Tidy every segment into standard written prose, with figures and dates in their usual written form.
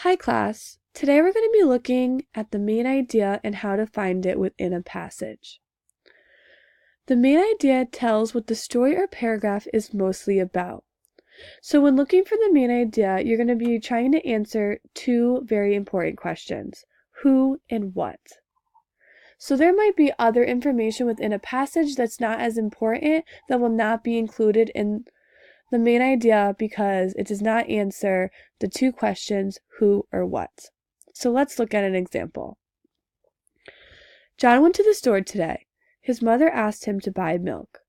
Hi class, today we're going to be looking at the main idea and how to find it within a passage. The main idea tells what the story or paragraph is mostly about. So when looking for the main idea, you're going to be trying to answer two very important questions: who and what. So there might be other information within a passage that's not as important that will not be included in the main idea because it does not answer the two questions, who or what. So let's look at an example. John went to the store today. His mother asked him to buy milk.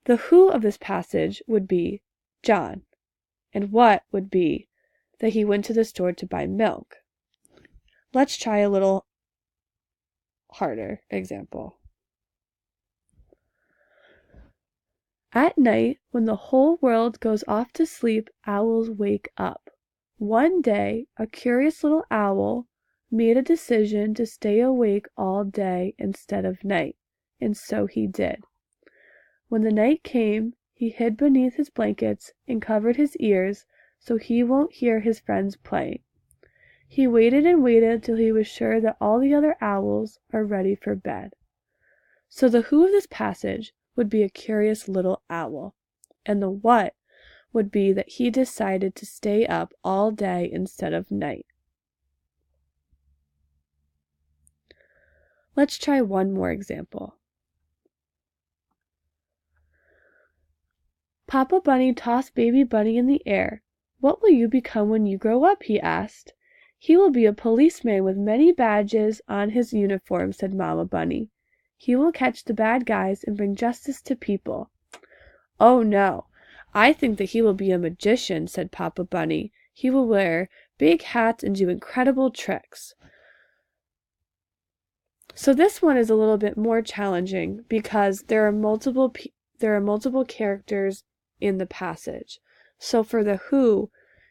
The who of this passage would be John, and what would be that he went to the store to buy milk. Let's try a little harder example. At night, when the whole world goes off to sleep, owls wake up. One day, a curious little owl made a decision to stay awake all day instead of night, and so he did. When the night came, he hid beneath his blankets and covered his ears so he won't hear his friends playing. He waited and waited till he was sure that all the other owls are ready for bed. So the who of this passage would be a curious little owl, and the what would be that he decided to stay up all day instead of night. Let's try one more example. Papa Bunny tossed Baby Bunny in the air. "What will you become when you grow up?" he asked. "He will be a policeman with many badges on his uniform," said Mama Bunny. "He will catch the bad guys and bring justice to people." "Oh no, I think that he will be a magician," said Papa Bunny. "He will wear big hats and do incredible tricks." So this one is a little bit more challenging because there are multiple characters in the passage. So for the who,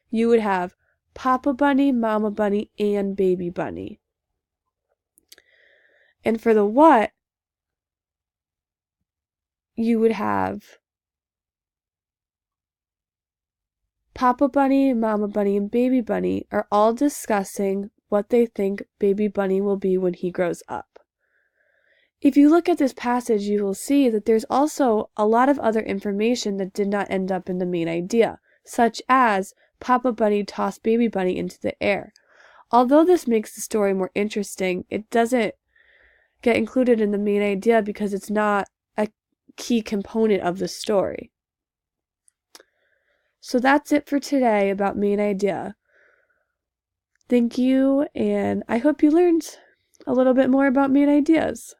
you would have Papa Bunny, Mama Bunny, and Baby Bunny. And for the what, you would have Papa Bunny, Mama Bunny, and Baby Bunny are all discussing what they think Baby Bunny will be when he grows up. If you look at this passage, you will see that there's also a lot of other information that did not end up in the main idea, such as Papa Bunny tossed Baby Bunny into the air. Although this makes the story more interesting, it doesn't get included in the main idea because it's not a key component of the story. So that's it for today about main idea. Thank you, and I hope you learned a little bit more about main ideas.